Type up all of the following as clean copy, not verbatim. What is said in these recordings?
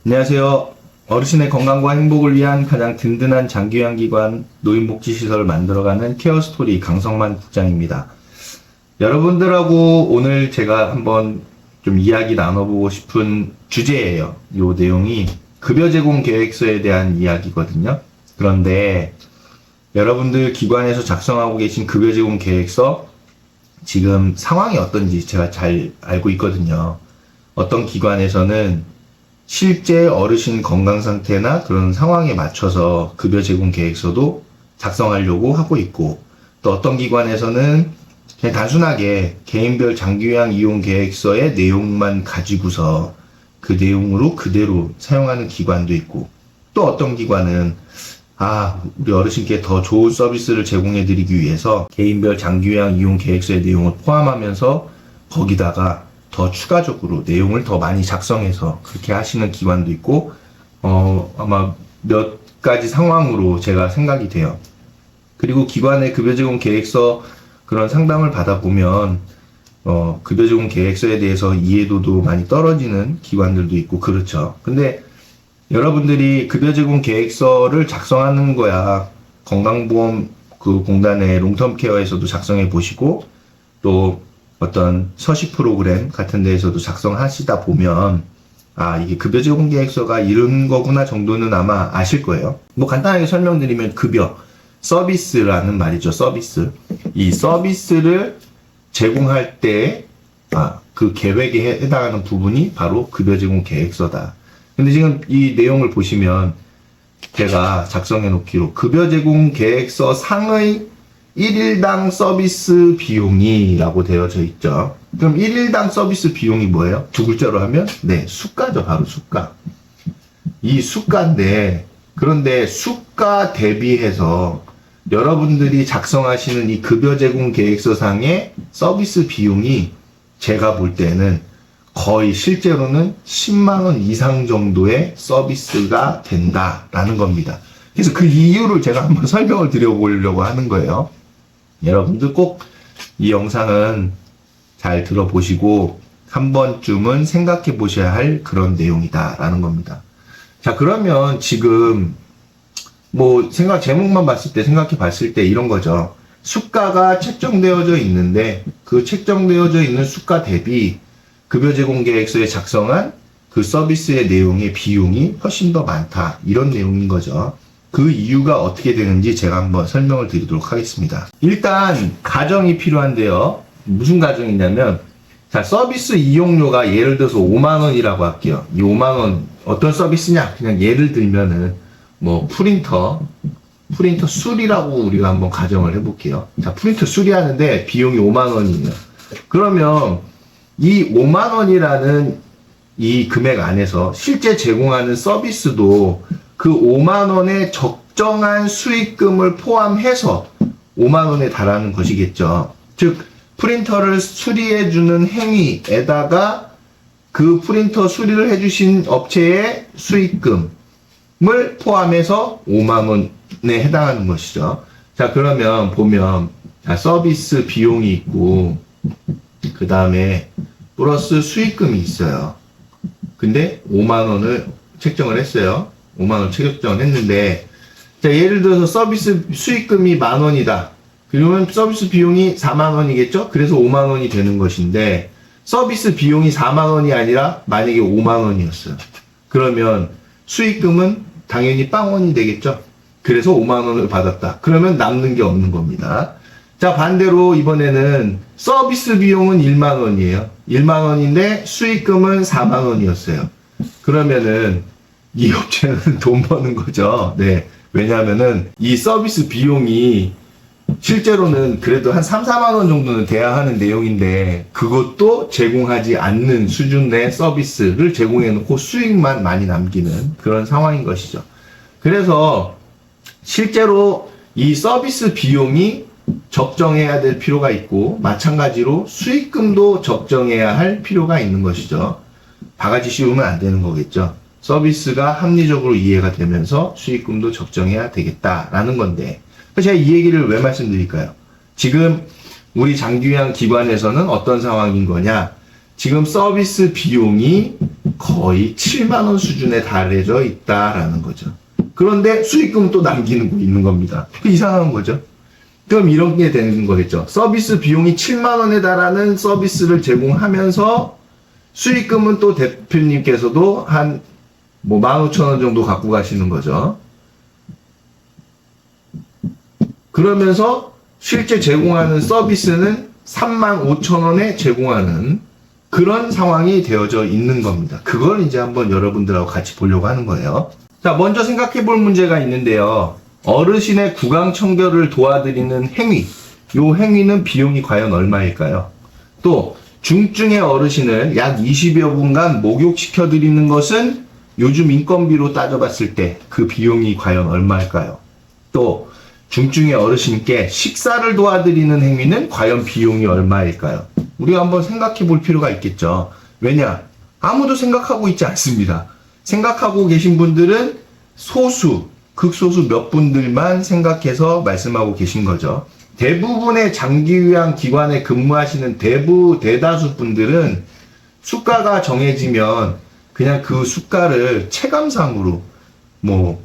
안녕하세요. 어르신의 건강과 행복을 위한 가장 든든한 장기요양기관 노인복지시설을 만들어가는 케어스토리 강성만 국장입니다. 여러분들하고 오늘 제가 한번 좀 이야기 나눠보고 싶은 주제예요. 요 내용이 급여 제공 계획서에 대한 이야기거든요. 그런데 여러분들 기관에서 작성하고 계신 급여 제공 계획서 지금 상황이 어떤지 제가 잘 알고 있거든요. 어떤 기관에서는 실제 어르신 건강 상태나 그런 상황에 맞춰서 급여 제공 계획서도 작성하려고 하고 있고, 또 어떤 기관에서는 그냥 단순하게 개인별 장기요양 이용 계획서의 내용만 가지고서 그 내용으로 그대로 사용하는 기관도 있고, 또 어떤 기관은 우리 어르신께 더 좋은 서비스를 제공해 드리기 위해서 개인별 장기요양 이용 계획서의 내용을 포함하면서 거기다가 더 추가적으로 내용을 더 많이 작성해서 그렇게 하시는 기관도 있고, 아마 몇 가지 상황으로 제가 생각이 돼요. 그리고 기관의 급여 제공 계획서 그런 상담을 받아보면, 급여 제공 계획서에 대해서 이해도도 많이 떨어지는 기관들도 있고, 그렇죠. 근데 여러분들이 급여 제공 계획서를 작성하는 거야. 건강보험 그 공단의 롱텀 케어에서도 작성해 보시고, 또 어떤 서식 프로그램 같은 데에서도 작성하시다 보면 이게 급여 제공 계획서가 이런 거구나 정도는 아마 아실 거예요. 뭐 간단하게 설명드리면 급여, 서비스라는 말이죠. 서비스. 이 서비스를 제공할 때 그 계획에 해당하는 부분이 바로 급여 제공 계획서다. 근데 지금 이 내용을 보시면 제가 작성해 놓기로 급여 제공 계획서 상의 1일당 서비스 비용이라고 되어져 있죠. 그럼 1일당 서비스 비용이 뭐예요? 두 글자로 하면 수가죠. 바로 수가. 이 수가인데, 그런데 수가 대비해서 여러분들이 작성하시는 이 급여 제공 계획서상의 서비스 비용이 제가 볼 때는 거의 실제로는 10만 원 이상 정도의 서비스가 된다라는 겁니다. 그래서 그 이유를 제가 한번 설명을 드려보려고 하는 거예요. 여러분들 꼭 이 영상은 잘 들어보시고 한 번쯤은 생각해 보셔야 할 그런 내용이다라는 겁니다. 자, 그러면 지금 제목만 봤을 때 생각해 봤을 때 이런 거죠. 수가가 책정되어져 있는데 그 책정되어져 있는 수가 대비 급여 제공 계획서에 작성한 그 서비스의 내용의 비용이 훨씬 더 많다. 이런 내용인 거죠. 그 이유가 어떻게 되는지 제가 한번 설명을 드리도록 하겠습니다. 일단 가정이 필요한데요. 무슨 가정이냐면, 자, 서비스 이용료가 예를 들어서 5만 원이라고 할게요. 이 5만 원 어떤 서비스냐? 그냥 예를 들면은 프린터 수리라고 우리가 한번 가정을 해볼게요. 자, 프린터 수리하는데 비용이 5만 원이에요. 그러면 이 5만 원이라는 이 금액 안에서 실제 제공하는 서비스도 그 5만 원의 적정한 수익금을 포함해서 5만 원에 달하는 것이겠죠. 즉, 프린터를 수리해주는 행위에다가 그 프린터 수리를 해주신 업체의 수익금을 포함해서 5만 원에 해당하는 것이죠. 자, 그러면 보면, 서비스 비용이 있고, 그 다음에 플러스 수익금이 있어요. 근데 5만 원을 책정을 했어요. 5만 원 책정을 했는데, 자, 예를 들어서 서비스 수익금이 10,000원이다. 그러면 서비스 비용이 4만 원이겠죠? 그래서 5만 원이 되는 것인데, 서비스 비용이 4만 원이 아니라 만약에 5만 원이었어요. 그러면 수익금은 당연히 빵원이 되겠죠? 그래서 5만 원을 받았다. 그러면 남는 게 없는 겁니다. 자, 반대로 이번에는 서비스 비용은 1만 원이에요. 1만 원인데 수익금은 4만 원이었어요. 그러면은 이 업체는 돈 버는 거죠. 네. 왜냐하면은 이 서비스 비용이 실제로는 그래도 한 3, 4만 원 정도는 돼야 하는 내용인데 그것도 제공하지 않는 수준의 서비스를 제공해 놓고 수익만 많이 남기는 그런 상황인 것이죠. 그래서 실제로 이 서비스 비용이 적정해야 될 필요가 있고, 마찬가지로 수익금도 적정해야 할 필요가 있는 것이죠. 바가지 씌우면 안 되는 거겠죠. 서비스가 합리적으로 이해가 되면서 수익금도 적정해야 되겠다라는 건데, 제가 이 얘기를 왜 말씀드릴까요? 지금 우리 장기요양 기관에서는 어떤 상황인 거냐? 지금 서비스 비용이 거의 7만 원 수준에 달해져 있다라는 거죠. 그런데 수익금은 또 남기는 거 있는 겁니다. 이상한 거죠. 그럼 이런 게 되는 거겠죠. 서비스 비용이 7만 원에 달하는 서비스를 제공하면서 수익금은 또 대표님께서도 한 뭐 15,000원 정도 갖고 가시는 거죠. 그러면서 실제 제공하는 서비스는 35,000원에 제공하는 그런 상황이 되어져 있는 겁니다. 그걸 이제 한번 여러분들하고 같이 보려고 하는 거예요. 자, 먼저 생각해 볼 문제가 있는데요. 어르신의 구강 청결을 도와드리는 행위. 요 행위는 비용이 과연 얼마일까요? 또 중증의 어르신을 약 20여 분간 목욕시켜 드리는 것은 요즘 인건비로 따져봤을 때 그 비용이 과연 얼마일까요? 또 중증의 어르신께 식사를 도와드리는 행위는 과연 비용이 얼마일까요? 우리가 한번 생각해 볼 필요가 있겠죠. 왜냐? 아무도 생각하고 있지 않습니다. 생각하고 계신 분들은 소수, 극소수 몇 분들만 생각해서 말씀하고 계신 거죠. 대부분의 장기요양 기관에 근무하시는 대다수 분들은 수가가 정해지면 그냥 그 수가를 체감상으로 뭐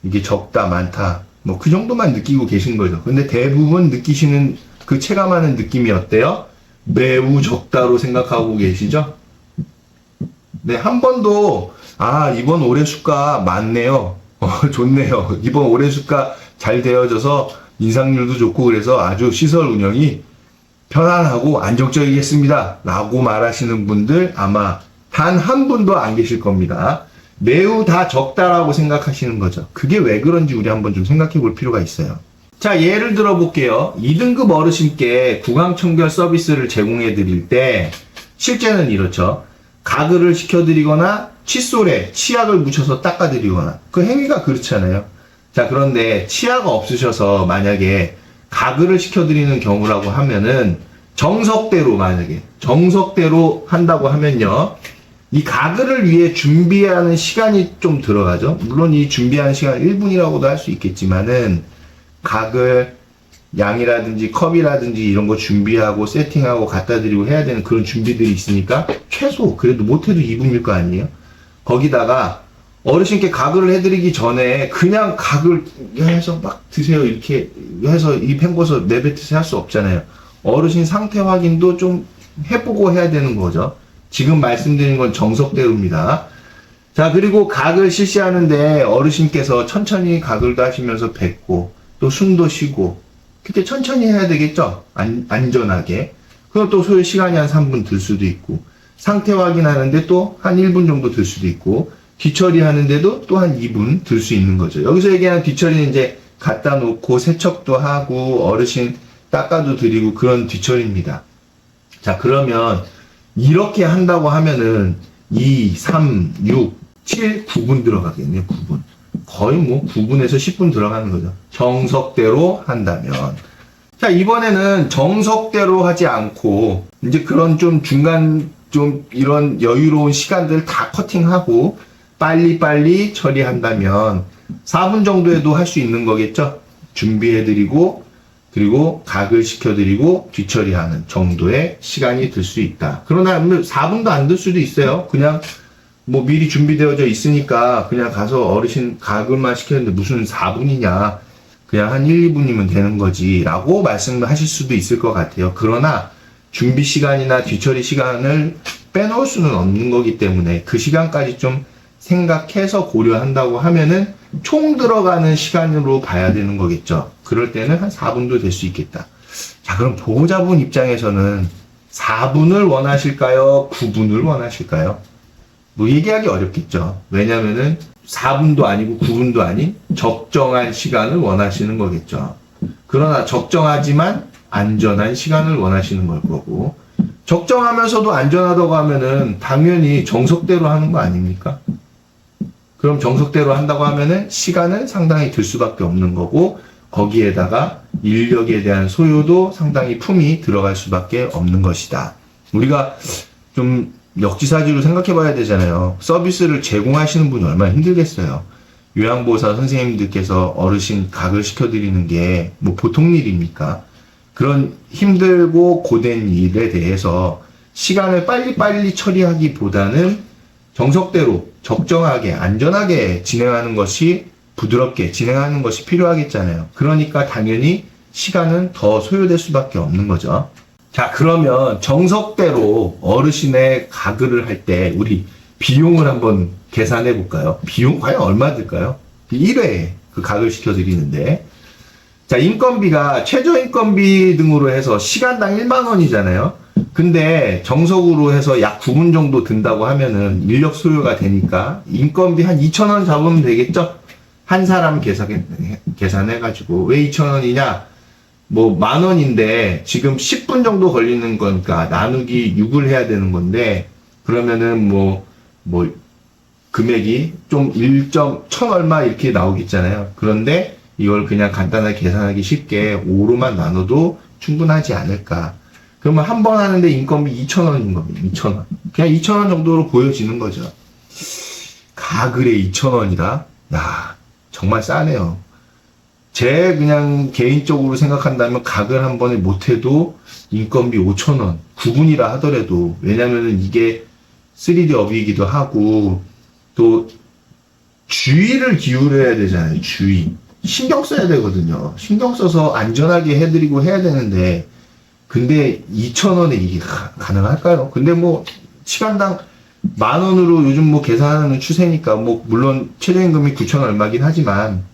이게 적다 많다 뭐 그 정도만 느끼고 계신 거죠. 근데 대부분 느끼시는 그 체감하는 느낌이 어때요? 매우 적다로 생각하고 계시죠? 네, 한 번도 이번 올해 수가 많네요. 좋네요. 이번 올해 수가 잘 되어져서 인상률도 좋고 그래서 아주 시설 운영이 편안하고 안정적이겠습니다. 라고 말하시는 분들 아마 단 한 분도 안 계실 겁니다. 매우 다 적다라고 생각하시는 거죠. 그게 왜 그런지 우리 한번 좀 생각해 볼 필요가 있어요. 자, 예를 들어 볼게요. 2등급 어르신께 구강 청결 서비스를 제공해 드릴 때 실제는 이렇죠. 가글을 시켜드리거나 칫솔에 치약을 묻혀서 닦아드리거나 그 행위가 그렇잖아요. 자, 그런데 치아가 없으셔서 만약에 가글을 시켜드리는 경우라고 하면은 정석대로 한다고 하면요. 이 가글을 위해 준비하는 시간이 좀 들어가죠. 물론 이 준비하는 시간 1분이라고도 할 수 있겠지만은 가글 양이라든지 컵이라든지 이런 거 준비하고 세팅하고 갖다 드리고 해야 되는 그런 준비들이 있으니까 최소 그래도 못해도 2분일 거 아니에요. 거기다가 어르신께 가글을 해드리기 전에 그냥 가글 해서 막 드세요 이렇게 해서 입 헹궈서 내뱉으세요 할 수 없잖아요. 어르신 상태 확인도 좀 해보고 해야 되는 거죠. 지금 말씀드린 건 정석대로입니다. 자, 그리고 가글 실시하는데 어르신께서 천천히 가글도 하시면서 뱉고 또 숨도 쉬고 그렇게 천천히 해야 되겠죠? 안전하게. 그럼 또 소요 시간이 한 3분 들 수도 있고 상태 확인하는데 또 한 1분 정도 들 수도 있고 뒤처리 하는데도 또 한 2분 들 수 있는 거죠. 여기서 얘기하는 뒤처리는 이제 갖다 놓고 세척도 하고 어르신 닦아도 드리고 그런 뒤처리입니다. 자, 그러면 이렇게 한다고 하면은 2, 3, 6, 7, 9분 들어가겠네요. 9분. 거의 뭐 9분에서 10분 들어가는 거죠. 정석대로 한다면. 자, 이번에는 정석대로 하지 않고 이제 그런 좀 중간 좀 이런 여유로운 시간들 다 커팅하고 빨리빨리 처리한다면 4분 정도에도 할 수 있는 거겠죠. 준비해드리고 그리고 가글 시켜드리고 뒤처리하는 정도의 시간이 들 수 있다. 그러나 4분도 안 들 수도 있어요. 그냥 뭐 미리 준비되어져 있으니까 그냥 가서 어르신 가글만 시켰는데 무슨 4분이냐. 그냥 한 1, 2분이면 되는 거지 라고 말씀하실 수도 있을 것 같아요. 그러나 준비 시간이나 뒤처리 시간을 빼놓을 수는 없는 거기 때문에 그 시간까지 좀 생각해서 고려한다고 하면은 총 들어가는 시간으로 봐야 되는 거겠죠. 그럴 때는 한 4분도 될 수 있겠다. 자, 그럼 보호자분 입장에서는 4분을 원하실까요? 9분을 원하실까요? 뭐 얘기하기 어렵겠죠. 왜냐면은 4분도 아니고 9분도 아닌 적정한 시간을 원하시는 거겠죠. 그러나 적정하지만 안전한 시간을 원하시는 걸 거고 적정하면서도 안전하다고 하면은 당연히 정석대로 하는 거 아닙니까? 그럼 정석대로 한다고 하면은 시간은 상당히 들 수밖에 없는 거고 거기에다가 인력에 대한 소요도 상당히 품이 들어갈 수밖에 없는 것이다. 우리가 좀 역지사지로 생각해 봐야 되잖아요. 서비스를 제공하시는 분이 얼마나 힘들겠어요. 요양보호사 선생님들께서 어르신 가글 시켜드리는 게 뭐 보통 일입니까? 그런 힘들고 고된 일에 대해서 시간을 빨리빨리 처리하기보다는 정석대로 적정하게 안전하게 진행하는 것이 부드럽게 진행하는 것이 필요하겠잖아요. 그러니까 당연히 시간은 더 소요될 수밖에 없는 거죠. 자, 그러면 정석대로 어르신의 가글을 할 때 우리 비용을 한번 계산해 볼까요? 비용 과연 얼마 들까요? 1회에 그 가글 시켜드리는데, 자, 인건비가 최저인건비 등으로 해서 시간당 1만 원이잖아요. 근데 정석으로 해서 약 9분 정도 든다고 하면은 인력 소요가 되니까 인건비 한 2,000원 잡으면 되겠죠? 한 사람 계산해가지고. 왜 2,000원이냐? 뭐, 10,000원인데 지금 10분 정도 걸리는 거니까 나누기 6을 해야 되는 건데, 그러면은 금액이 좀 1.1000 얼마 이렇게 나오겠잖아요. 그런데 이걸 그냥 간단하게 계산하기 쉽게 5로만 나눠도 충분하지 않을까. 그러면 한 번 하는데 인건비 2,000원인 겁니다. 2,000원. 그냥 2,000원 정도로 보여지는 거죠. 가글에 2,000원이다? 야, 정말 싸네요. 제 그냥 개인적으로 생각한다면 가글 한 번에 못해도 인건비 5,000원. 9분이라 하더라도. 왜냐면은 이게 3D 업이기도 하고, 또 주의를 기울여야 되잖아요. 주의. 신경 써야 되거든요. 신경 써서 안전하게 해드리고 해야 되는데, 근데 2,000원에 이게 가능할까요? 근데 뭐 시간당 10,000원으로 요즘 뭐 계산하는 추세니까, 뭐 물론 최저임금이 9,000원 얼마긴 하지만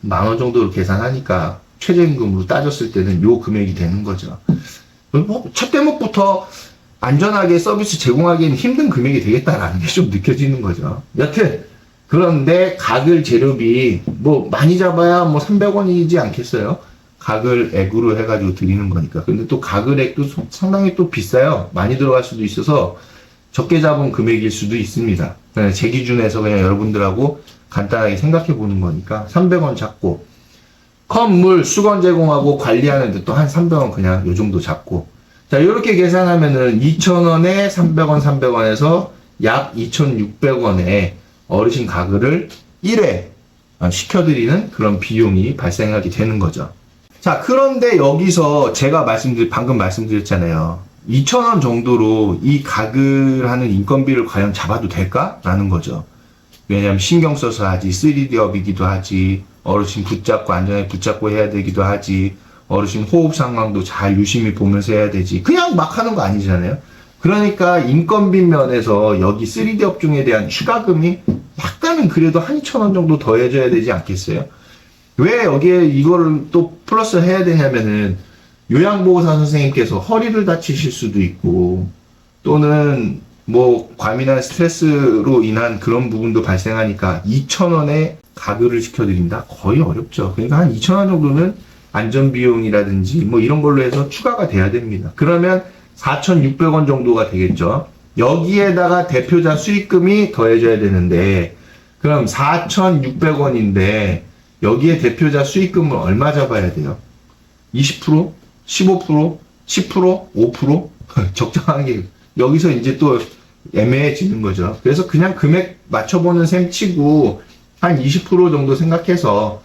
10,000원 정도로 계산하니까 최저임금으로 따졌을 때는 요 금액이 되는 거죠. 뭐 첫 대목부터 안전하게 서비스 제공하기에는 힘든 금액이 되겠다라는 게 좀 느껴지는 거죠. 여튼 그런데 가글 재료비 뭐 많이 잡아야 뭐 300원이지 않겠어요? 가글액으로 해가지고 드리는 거니까. 근데 또 가글액도 상당히 또 비싸요. 많이 들어갈 수도 있어서 적게 잡은 금액일 수도 있습니다. 제 기준에서 그냥 여러분들하고 간단하게 생각해 보는 거니까 300원 잡고, 컵, 물, 수건 제공하고 관리하는데 또 한 300원 그냥 요 정도 잡고. 자, 이렇게 계산하면은 2,000원에 300원, 300원에서 약 2,600원에 어르신 가글을 1회 시켜드리는 그런 비용이 발생하게 되는 거죠. 자, 그런데 여기서 제가 방금 말씀드렸잖아요. 2,000원 정도로 이 가글하는 인건비를 과연 잡아도 될까? 라는 거죠. 왜냐면 신경 써서 하지, 3D 업이기도 하지, 어르신 붙잡고 안전하게 붙잡고 해야 되기도 하지, 어르신 호흡 상황도 잘 유심히 보면서 해야 되지. 그냥 막 하는 거 아니잖아요. 그러니까 인건비 면에서 여기 3D 업종에 대한 추가금이 약간은 그래도 한 2,000원 정도 더해줘야 되지 않겠어요? 왜 여기에 이거를 또 플러스 해야 되냐면은 요양보호사 선생님께서 허리를 다치실 수도 있고, 또는 뭐 과민한 스트레스로 인한 그런 부분도 발생하니까 2,000원에 가글을 시켜드린다? 거의 어렵죠. 그러니까 한 2,000원 정도는 안전비용이라든지 뭐 이런 걸로 해서 추가가 돼야 됩니다. 그러면 4,600원 정도가 되겠죠. 여기에다가 대표자 수익금이 더해져야 되는데, 그럼 4,600원인데 여기에 대표자 수익금을 얼마 잡아야 돼요? 20%? 15%? 10%? 5%? 적정한 게 여기서 이제 또 애매해지는 거죠. 그래서 그냥 금액 맞춰보는 셈 치고 한 20% 정도 생각해서,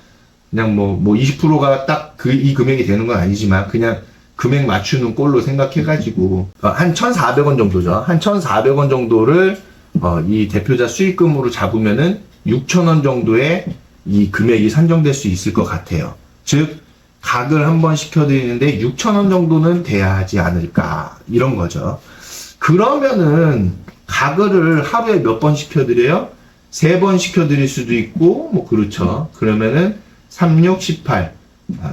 그냥 뭐 20%가 딱 이 금액이 되는 건 아니지만 그냥 금액 맞추는 꼴로 생각해가지고 한 1,400원 정도죠. 한 1,400원 정도를 이 대표자 수익금으로 잡으면은 6,000원 정도의 이 금액이 산정될 수 있을 것 같아요. 즉 가글 한 번 시켜드리는데 6,000원 정도는 돼야 하지 않을까, 이런 거죠. 그러면은 가글을 하루에 몇 번 시켜드려요? 3번 시켜드릴 수도 있고, 뭐 그렇죠. 그러면은 3, 6, 18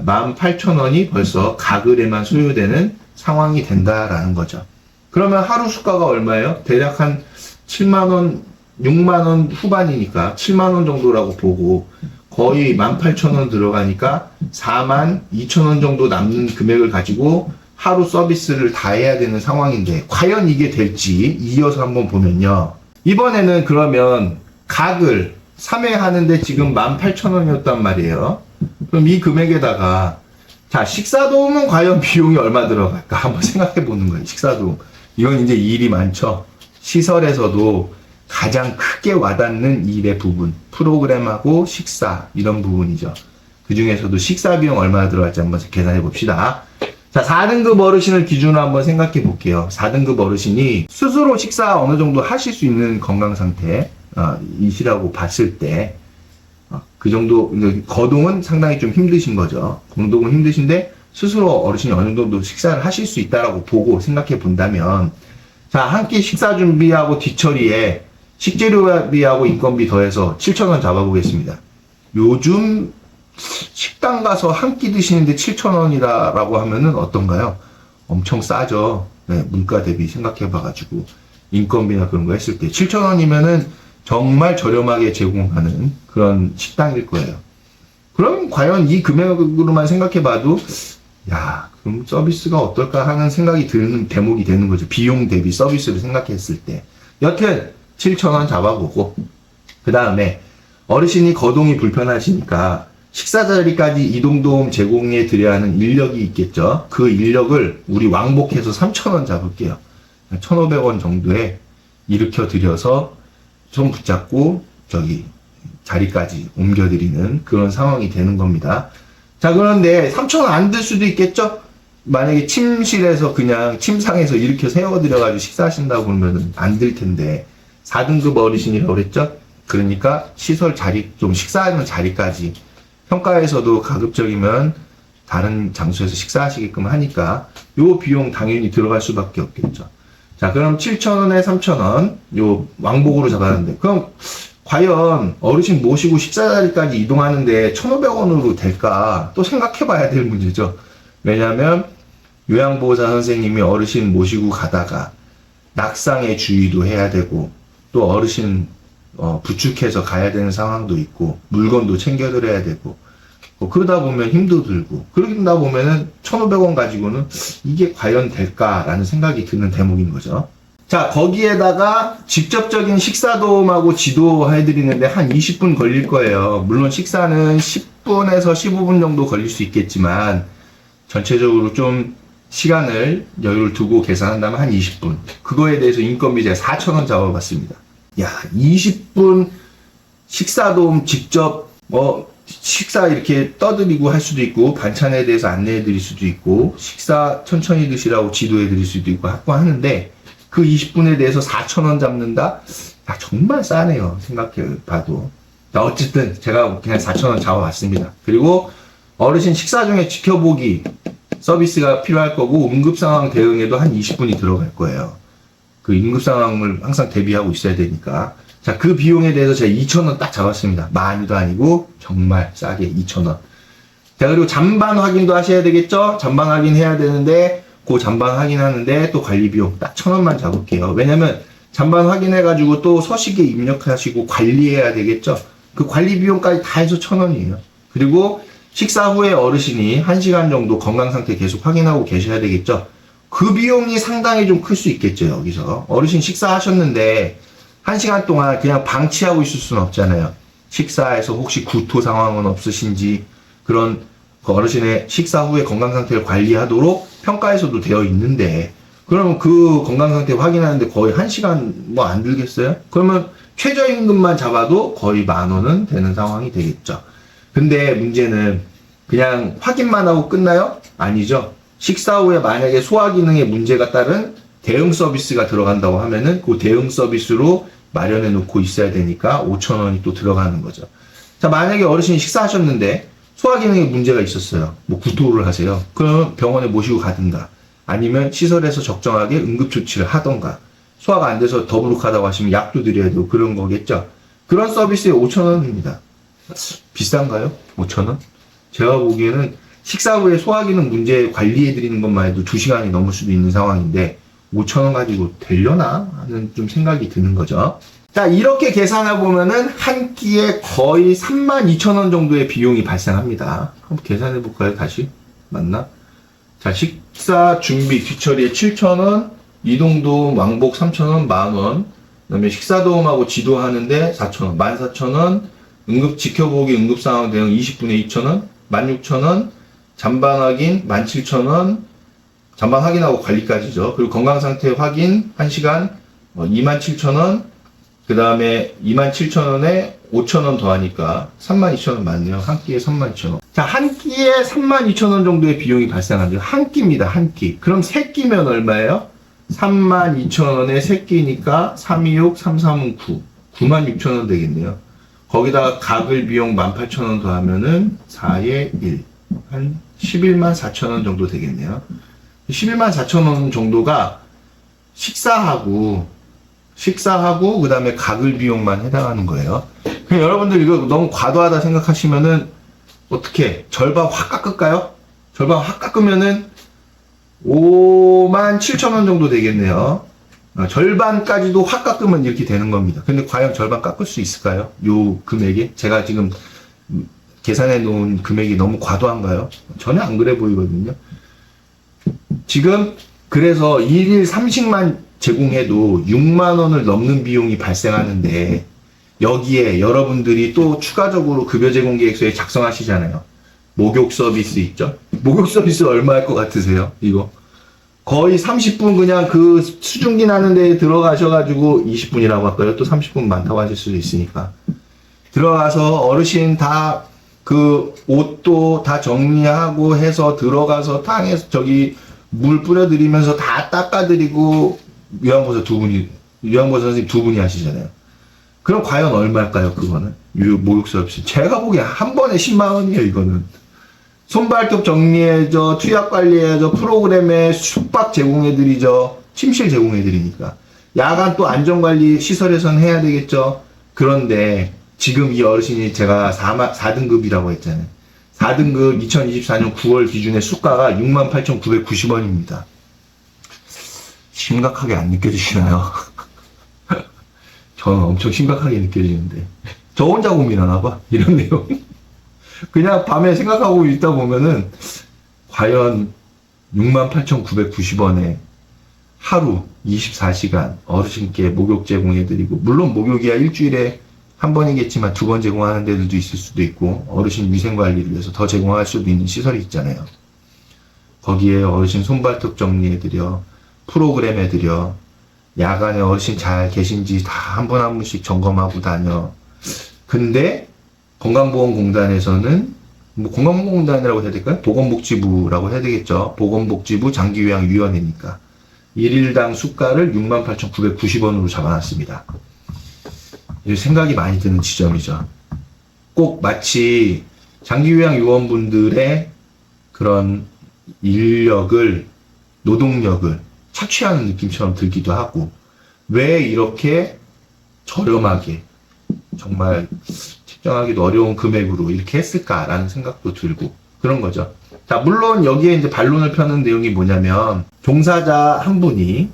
18,000원이 벌써 가글에만 소요되는 상황이 된다라는 거죠. 그러면 하루 수가가 얼마예요? 대략 한 7만원, 6만원 후반이니까 7만원 정도라고 보고, 거의 18,000원 들어가니까 42,000원 정도 남는 금액을 가지고 하루 서비스를 다 해야 되는 상황인데, 과연 이게 될지 이어서 한번 보면요. 이번에는 그러면 가글 3회 하는데 지금 18,000원이었단 말이에요. 그럼 이 금액에다가, 자, 식사도움은 과연 비용이 얼마 들어갈까 한번 생각해 보는 거예요. 식사도움. 이건 이제 일이 많죠. 시설에서도 가장 크게 와닿는 일의 부분, 프로그램하고 식사, 이런 부분이죠. 그 중에서도 식사 비용 얼마나 들어갈지 한번 계산해 봅시다. 자, 4등급 어르신을 기준으로 한번 생각해 볼게요. 4등급 어르신이 스스로 식사 어느 정도 하실 수 있는 건강 상태, 이시라고 봤을 때, 그 정도, 거동은 상당히 좀 힘드신 거죠. 공동은 힘드신데, 스스로 어르신이 어느 정도 식사를 하실 수 있다라고 보고 생각해 본다면, 자, 한 끼 식사 준비하고 뒤처리에 식재료비하고 인건비 더해서 7,000원 잡아보겠습니다. 요즘 식당 가서 한 끼 드시는데 7,000원이라고 하면은 어떤가요? 엄청 싸죠. 네, 문가 대비 생각해봐가지고 인건비나 그런 거 했을 때 7,000원이면은 정말 저렴하게 제공하는 그런 식당일 거예요. 그럼 과연 이 금액으로만 생각해봐도 야, 그럼 서비스가 어떨까 하는 생각이 드는 대목이 되는 거죠. 비용 대비 서비스를 생각했을 때. 여튼 7,000원 잡아보고 그 다음에 어르신이 거동이 불편하시니까 식사 자리까지 이동도움 제공해 드려야 하는 인력이 있겠죠. 그 인력을 우리 왕복해서 3,000원 잡을게요. 1,500원 정도에 일으켜 드려서 손 붙잡고 저기 자리까지 옮겨드리는 그런 상황이 되는 겁니다. 자, 그런데 3,000원 안 들 수도 있겠죠? 만약에 침실에서 그냥 침상에서 이렇게 세워드려가지고 식사하신다고 그러면 안 들 텐데 4등급 어르신이라고 그랬죠? 그러니까 시설 자리, 좀 식사하는 자리까지 평가에서도 가급적이면 다른 장소에서 식사하시게끔 하니까 요 비용 당연히 들어갈 수밖에 없겠죠. 자, 그럼 7,000원에 3,000원 요 왕복으로 잡았는데 그럼 과연 어르신 모시고 식사 자리까지 이동하는데 1,500원으로 될까? 또 생각해 봐야 될 문제죠. 왜냐면 요양보호사 선생님이 어르신 모시고 가다가 낙상의 주의도 해야 되고 또 어르신 부축해서 가야 되는 상황도 있고 물건도 챙겨드려야 되고 그러다 보면 힘도 들고 그러다 보면은 1,500원 가지고는 이게 과연 될까라는 생각이 드는 대목인 거죠. 자, 거기에다가 직접적인 식사 도움하고 지도해드리는데 한 20분 걸릴 거예요. 물론 식사는 10분에서 15분 정도 걸릴 수 있겠지만 전체적으로 좀 시간을 여유를 두고 계산한다면 한 20분. 그거에 대해서 인건비 제가 4,000원 잡아봤습니다. 야, 20분 식사 도움 직접 식사 이렇게 떠드리고 할 수도 있고 반찬에 대해서 안내해 드릴 수도 있고 식사 천천히 드시라고 지도해 드릴 수도 있고 하는데 그 20분에 대해서 4,000원 잡는다? 야, 정말 싸네요. 생각해 봐도. 자, 어쨌든 제가 그냥 4,000원 잡아봤습니다. 그리고 어르신 식사 중에 지켜보기 서비스가 필요할 거고 응급 상황 대응에도 한 20분이 들어갈 거예요. 그 응급 상황을 항상 대비하고 있어야 되니까. 자, 그 비용에 대해서 제가 2,000원 딱 잡았습니다. 많이도 아니고 정말 싸게 2,000원. 자, 그리고 잔반 확인도 하셔야 되겠죠? 잔반 확인해야 되는데 그 잔반 확인하는데 또 관리 비용 딱 1,000원만 잡을게요. 왜냐면 잔반 확인해가지고 또 서식에 입력하시고 관리해야 되겠죠? 그 관리 비용까지 다 해서 1,000원이에요. 그리고 식사 후에 어르신이 1시간 정도 건강 상태 계속 확인하고 계셔야 되겠죠? 그 비용이 상당히 좀 클 수 있겠죠, 여기서. 어르신 식사하셨는데 1시간 동안 그냥 방치하고 있을 수는 없잖아요. 식사에서 혹시 구토 상황은 없으신지 그런 그 어르신의 식사 후에 건강 상태를 관리하도록 평가에서도 되어 있는데 그러면 그 건강 상태 확인하는데 거의 1시간 뭐 안 들겠어요? 그러면 최저임금만 잡아도 거의 10,000원은 되는 상황이 되겠죠. 근데 문제는 그냥 확인만 하고 끝나요? 아니죠. 식사 후에 만약에 소화 기능에 문제가 따른 대응 서비스가 들어간다고 하면은 그 대응 서비스로 마련해 놓고 있어야 되니까 5,000원이 또 들어가는 거죠. 자, 만약에 어르신이 식사하셨는데 소화 기능에 문제가 있었어요. 뭐 구토를 하세요. 그럼 병원에 모시고 가든가 아니면 시설에서 적정하게 응급 조치를 하던가 소화가 안 돼서 더부룩하다고 하시면 약도 드려야 되고 그런 거겠죠. 그런 서비스에 5,000원입니다. 비싼가요? 5,000원? 제가 보기에는 식사 후에 소화 기능 문제 관리해 드리는 것만 해도 2시간이 넘을 수도 있는 상황인데 5,000원 가지고 되려나 하는 좀 생각이 드는 거죠. 자, 이렇게 계산해 보면은 한 끼에 거의 32,000원 정도의 비용이 발생합니다. 한번 계산해 볼까요? 다시 맞나? 자, 식사 준비 뒤처리에 7,000원, 이동도움 왕복 3,000원, 10,000원. 그다음에 식사 도움하고 지도하는데 4,000원, 14,000원. 응급 지켜보기 응급 상황 대응 20분에 2,000원, 16,000원. 잔반 확인 17,000원. 잔반 확인하고 관리까지죠. 그리고 건강 상태 확인 1시간 27,000원. 그 다음에 27,000원에 5,000원 더하니까 32,000원 맞네요. 한 끼에 32,000원. 자, 한 끼에 32,000원 정도의 비용이 발생하죠. 한 끼입니다. 한 끼. 그럼 세 끼면 얼마예요? 32,000원에 세 끼니까 326, 339, 96,000원 되겠네요. 거기다가 가글 비용 18,000원 더하면은 4에 1. 한 11만 4천원 정도 되겠네요. 11만 4천원 정도가 식사하고 그 다음에 가글 비용만 해당하는 거예요. 그럼 여러분들 이거 너무 과도하다 생각하시면은 어떻게 절반 확 깎을까요? 절반 확 깎으면은 5만 7천원 정도 되겠네요. 절반까지도 확 깎으면 이렇게 되는 겁니다. 근데 과연 절반 깎을 수 있을까요? 요 금액이? 제가 지금 계산해 놓은 금액이 너무 과도한가요? 전혀 안 그래 보이거든요. 지금 그래서 1일 3식만 제공해도 6만원을 넘는 비용이 발생하는데 여기에 여러분들이 또 추가적으로 급여 제공 계획서에 작성하시잖아요. 목욕 서비스 있죠? 목욕 서비스 얼마 할 것 같으세요? 이거 거의 30분 그냥 그 수증기 나는 데에 들어가셔가지고 20분이라고 할까요? 또 30분 많다고 하실 수도 있으니까 들어가서 어르신 다 그 옷도 다 정리하고 해서 들어가서 탕에서 저기 물 뿌려드리면서 다 닦아드리고 요양보호 선생님 두 분이 하시잖아요. 그럼 과연 얼마일까요? 그거는 목욕 서비스 제가 보기엔 한 번에 10만 원이에요. 이거는 손발톱 정리해줘, 투약 관리해줘, 프로그램에 숙박 제공해드리죠, 침실 제공해드리니까 야간 또 안전관리 시설에선 해야 되겠죠. 그런데 지금 이 어르신이 제가 4등급이라고 했잖아요. 4등급 2024년 9월 기준의 수가가 68,990원입니다. 심각하게 안 느껴지시나요? 저는 엄청 심각하게 느껴지는데 저 혼자 고민하나 봐 이런 내용. 그냥 밤에 생각하고 있다 보면은 과연 68,990원에 하루 24시간 어르신께 목욕 제공해드리고, 물론 목욕이야 일주일에 한 번이겠지만 두 번 제공하는 데들도 있을 수도 있고 어르신 위생관리를 위해서 더 제공할 수도 있는 시설이 있잖아요. 거기에 어르신 손발톱 정리해드려, 프로그램 해드려, 야간에 어르신 잘 계신지 다 한 분 한 분씩 점검하고 다녀. 근데 건강보험공단에서는 뭐 건강보험공단이라고 해야 될까요? 보건복지부라고 해야 되겠죠. 보건복지부 장기요양위원회니까 1일당 수가를 68,990원으로 잡아놨습니다. 생각이 많이 드는 지점이죠. 꼭 마치 장기요양요원분들의 그런 인력을, 노동력을 착취하는 느낌처럼 들기도 하고, 왜 이렇게 저렴하게, 정말 측정하기도 어려운 금액으로 이렇게 했을까라는 생각도 들고 그런 거죠. 자, 물론 여기에 이제 반론을 펴는 내용이 뭐냐면, 종사자 한 분이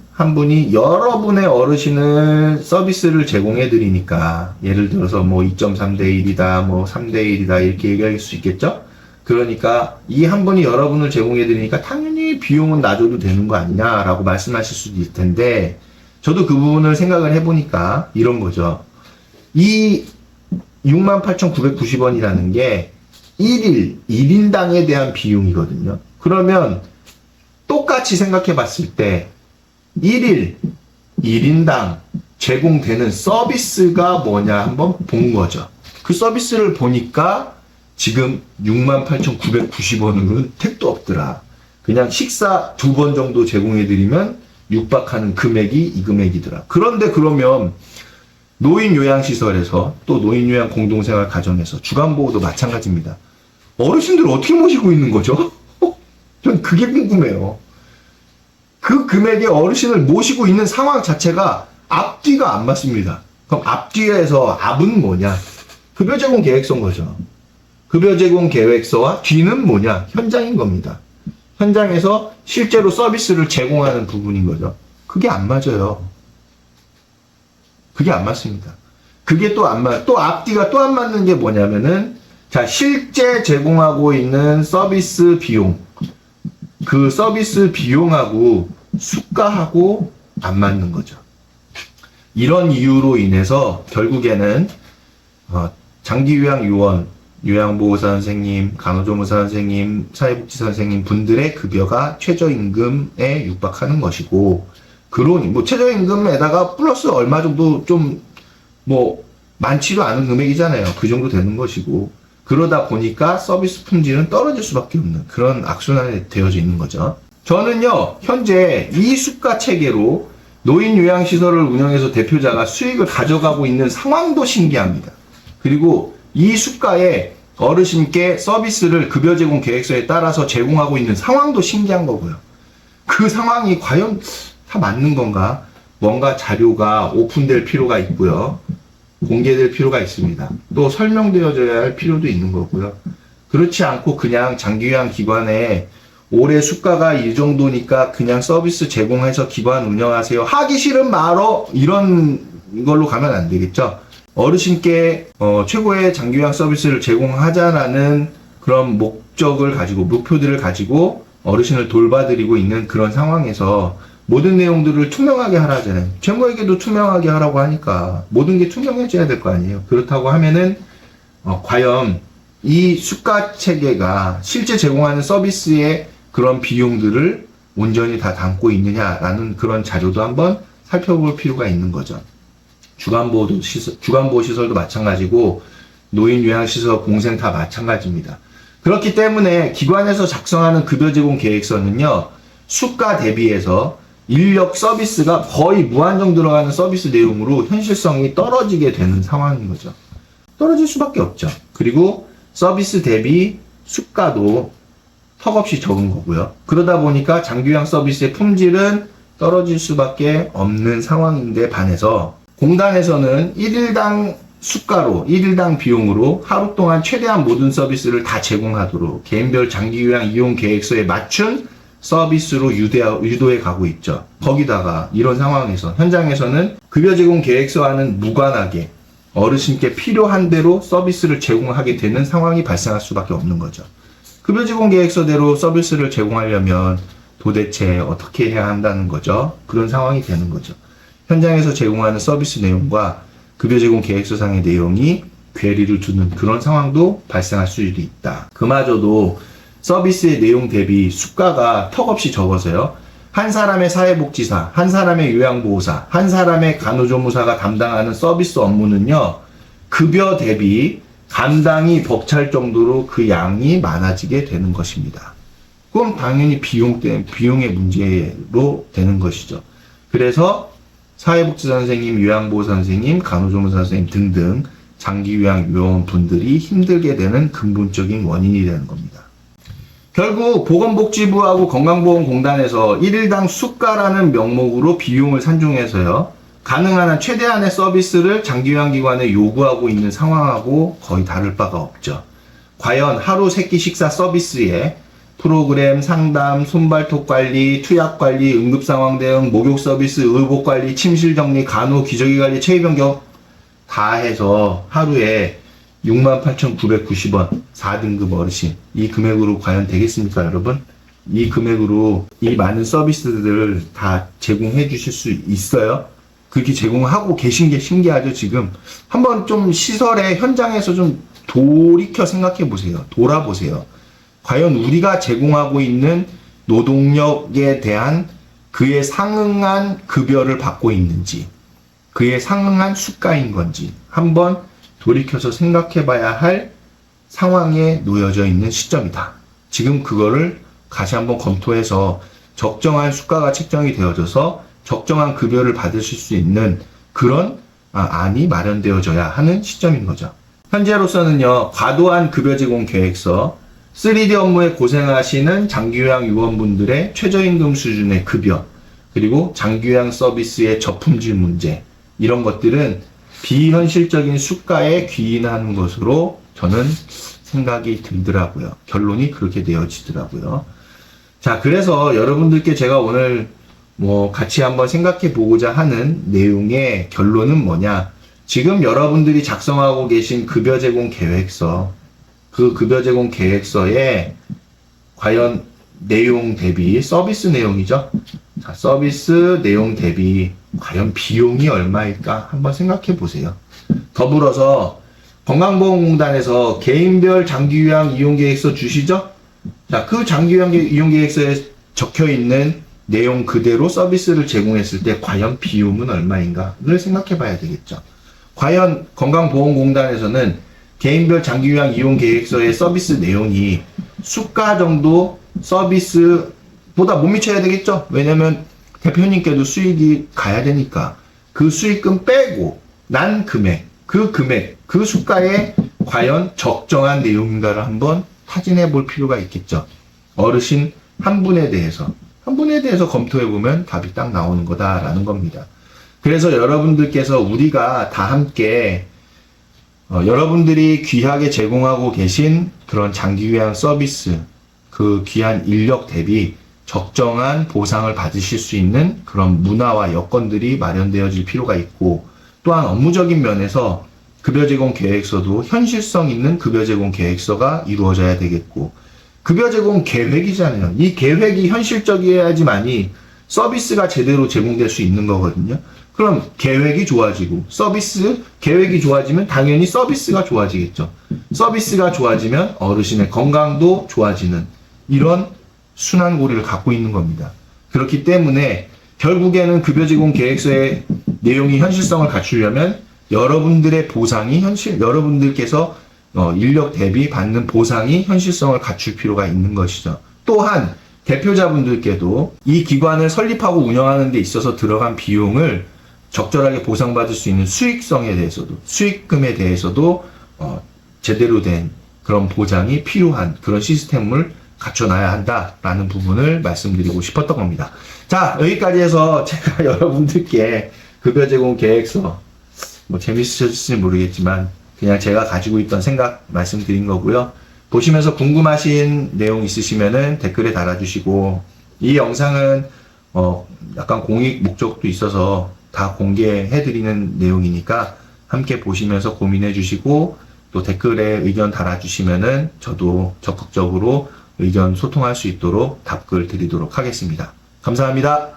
여러분의 어르신을 서비스를 제공해 드리니까, 예를 들어서 뭐 2.3대 1이다, 뭐 3대 1이다 이렇게 얘기할 수 있겠죠? 그러니까 이 한 분이 여러분을 제공해 드리니까 당연히 비용은 놔줘도 되는 거 아니냐라고 말씀하실 수도 있을 텐데, 저도 그 부분을 생각을 해보니까 이런 거죠. 이 68,990원이라는 게 1인당에 대한 비용이거든요. 그러면 똑같이 생각해 봤을 때 1인당 제공되는 서비스가 뭐냐 한번 본 거죠. 그 서비스를 보니까 지금 68,990원으로는 택도 없더라. 그냥 식사 2번 정도 제공해드리면 육박하는 금액이 이 금액이더라. 그런데 그러면 노인요양시설에서, 또 노인요양 공동생활 가정에서 주간보호도 마찬가지입니다. 어르신들 어떻게 모시고 있는 거죠? 전 그게 궁금해요. 그 금액의 어르신을 모시고 있는 상황 자체가 앞뒤가 안 맞습니다. 그럼 앞뒤에서 앞은 뭐냐? 급여 제공 계획서인 거죠. 급여 제공 계획서와 뒤는 뭐냐? 현장인 겁니다. 현장에서 실제로 서비스를 제공하는 부분인 거죠. 그게 안 맞아요. 그게 안 맞습니다. 그게 또 앞뒤가 또 안 맞는 게 뭐냐면은, 자, 실제 제공하고 있는 서비스 비용, 그 서비스 비용하고 수가하고 안 맞는 거죠. 이런 이유로 인해서 결국에는 장기요양요원, 요양보호사 선생님, 간호조무사 선생님, 사회복지사 선생님 분들의 급여가 최저임금에 육박하는 것이고, 그러니 뭐 최저임금에다가 플러스 얼마 정도 좀 뭐 많지도 않은 금액이잖아요. 그 정도 되는 것이고, 그러다 보니까 서비스 품질은 떨어질 수밖에 없는 그런 악순환이 되어져 있는 거죠. 저는요, 현재 이 수가 체계로 노인 요양시설을 운영해서 대표자가 수익을 가져가고 있는 상황도 신기합니다. 그리고 이 수가에 어르신께 서비스를 급여 제공 계획서에 따라서 제공하고 있는 상황도 신기한 거고요. 그 상황이 과연 다 맞는 건가? 뭔가 자료가 오픈될 필요가 있고요. 공개될 필요가 있습니다. 또 설명되어져야 할 필요도 있는 거고요. 그렇지 않고 그냥 장기요양 기관에 올해 수가가 이 정도니까 그냥 서비스 제공해서 기관 운영하세요. 하기 싫은 말어 이런 걸로 가면 안 되겠죠. 어르신께 최고의 장기요양 서비스를 제공하자라는 그런 목적을 가지고 목표들을 가지고 어르신을 돌봐드리고 있는 그런 상황에서 모든 내용들을 투명하게 하라잖아요. 재무에게도 투명하게 하라고 하니까 모든 게 투명해져야 될 거 아니에요. 그렇다고 하면은 과연 이 수가 체계가 실제 제공하는 서비스의 그런 비용들을 온전히 다 담고 있느냐라는 그런 자료도 한번 살펴볼 필요가 있는 거죠. 주간보호 시설도 마찬가지고 노인 요양시설 공생 다 마찬가지입니다. 그렇기 때문에 기관에서 작성하는 급여 제공 계획서는요, 수가 대비해서 인력 서비스가 거의 무한정 들어가는 서비스 내용으로 현실성이 떨어지게 되는 상황인 거죠. 떨어질 수밖에 없죠. 그리고 서비스 대비 수가도 턱없이 적은 거고요. 그러다 보니까 장기요양 서비스의 품질은 떨어질 수밖에 없는 상황인데 반해서 공단에서는 1일당 수가로 1일당 비용으로 하루 동안 최대한 모든 서비스를 다 제공하도록 개인별 장기요양 이용 계획서에 맞춘 서비스로 유도해 가고 있죠. 거기다가 이런 상황에서 현장에서는 급여 제공 계획서와는 무관하게 어르신께 필요한 대로 서비스를 제공하게 되는 상황이 발생할 수밖에 없는 거죠. 급여 제공 계획서대로 서비스를 제공하려면 도대체 어떻게 해야 한다는 거죠. 그런 상황이 되는 거죠. 현장에서 제공하는 서비스 내용과 급여 제공 계획서상의 내용이 괴리를 두는 그런 상황도 발생할 수도 있다. 그마저도 서비스의 내용 대비 수가가 턱없이 적어서요. 한 사람의 사회복지사, 한 사람의 요양보호사, 한 사람의 간호조무사가 담당하는 서비스 업무는요, 급여 대비 감당이 벅찰 정도로 그 양이 많아지게 되는 것입니다. 그럼 당연히 비용의 문제로 되는 것이죠. 그래서 사회복지사 선생님, 요양보호사 선생님, 간호조무사 선생님 등등 장기요양 요원분들이 힘들게 되는 근본적인 원인이 되는 겁니다. 결국 보건복지부하고 건강보험공단에서 1일당 수가라는 명목으로 비용을 산정해서요, 가능한 한 최대한의 서비스를 장기요양기관에 요구하고 있는 상황하고 거의 다를 바가 없죠. 과연 하루 세끼 식사 서비스에 프로그램, 상담, 손발톱 관리, 투약 관리, 응급상황 대응, 목욕 서비스, 의복 관리, 침실 정리, 간호, 기저귀 관리, 체위 변경 다 해서 하루에 68,990원 4등급 어르신, 이 금액으로 과연 되겠습니까, 여러분? 이 금액으로 이 많은 서비스들을 다 제공해 주실 수 있어요? 그렇게 제공하고 계신 게 신기하죠, 지금. 한번 좀 시설의 현장에서 좀 돌이켜 생각해 보세요. 돌아보세요. 과연 우리가 제공하고 있는 노동력에 대한 그에 상응한 급여를 받고 있는지, 그에 상응한 수가인 건지 한번 돌이켜서 생각해 봐야 할 상황에 놓여져 있는 시점이다. 지금 그거를 다시 한번 검토해서 적정한 수가가 책정이 되어져서 적정한 급여를 받으실 수 있는 그런 안이 마련되어져야 하는 시점인 거죠. 현재로서는요, 과도한 급여 제공 계획서, 3D 업무에 고생하시는 장기요양 요원분들의 최저임금 수준의 급여, 그리고 장기요양 서비스의 저품질 문제, 이런 것들은 비현실적인 수가에 귀인하는 것으로 저는 생각이 들더라고요. 결론이 그렇게 되어지더라고요. 자, 그래서 여러분들께 제가 오늘 같이 한번 생각해 보고자 하는 내용의 결론은 뭐냐. 지금 여러분들이 작성하고 계신 급여 제공 계획서, 그 급여 제공 계획서에 과연 내용 대비, 서비스 내용이죠. 자, 서비스 내용 대비 과연 비용이 얼마일까 한번 생각해 보세요. 더불어서 건강보험공단에서 개인별 장기요양 이용계획서 주시죠? 자, 그 장기요양 이용계획서에 적혀 있는 내용 그대로 서비스를 제공했을 때 과연 비용은 얼마인가를 생각해 봐야 되겠죠. 과연 건강보험공단에서는 개인별 장기요양 이용 계획서의 서비스 내용이 수가 정도 서비스보다 못 미쳐야 되겠죠? 왜냐면 대표님께도 수익이 가야 되니까 그 수익금 빼고 난 금액, 그 수가에 과연 적정한 내용인가를 한번 타진해 볼 필요가 있겠죠. 어르신 한 분에 대해서 검토해 보면 답이 딱 나오는 거다라는 겁니다. 그래서 여러분들께서 우리가 다 함께 여러분들이 귀하게 제공하고 계신 그런 장기요양 서비스, 그 귀한 인력 대비 적정한 보상을 받으실 수 있는 그런 문화와 여건들이 마련되어질 필요가 있고, 또한 업무적인 면에서 급여 제공 계획서도 현실성 있는 급여 제공 계획서가 이루어져야 되겠고, 급여 제공 계획이잖아요. 이 계획이 현실적이어야지만이 서비스가 제대로 제공될 수 있는 거거든요. 그럼 계획이 좋아지고 서비스 계획이 좋아지면 당연히 서비스가 좋아지겠죠. 서비스가 좋아지면 어르신의 건강도 좋아지는 이런 순환고리를 갖고 있는 겁니다. 그렇기 때문에 결국에는 급여 제공 계획서의 내용이 현실성을 갖추려면 여러분들의 보상이 여러분들께서 인력 대비 받는 보상이 현실성을 갖출 필요가 있는 것이죠. 또한 대표자분들께도 이 기관을 설립하고 운영하는 데 있어서 들어간 비용을 적절하게 보상받을 수 있는 수익성에 대해서도, 수익금에 대해서도 제대로 된 그런 보장이 필요한 그런 시스템을 갖춰놔야 한다라는 부분을 말씀드리고 싶었던 겁니다. 자, 여기까지 해서 제가 여러분들께 급여 제공 계획서 재밌으실지 모르겠지만 그냥 제가 가지고 있던 생각 말씀드린 거고요. 보시면서 궁금하신 내용 있으시면은 댓글에 달아주시고, 이 영상은 약간 공익 목적도 있어서 다 공개해드리는 내용이니까 함께 보시면서 고민해주시고, 또 댓글에 의견 달아주시면은 저도 적극적으로 의견 소통할 수 있도록 답글 드리도록 하겠습니다. 감사합니다.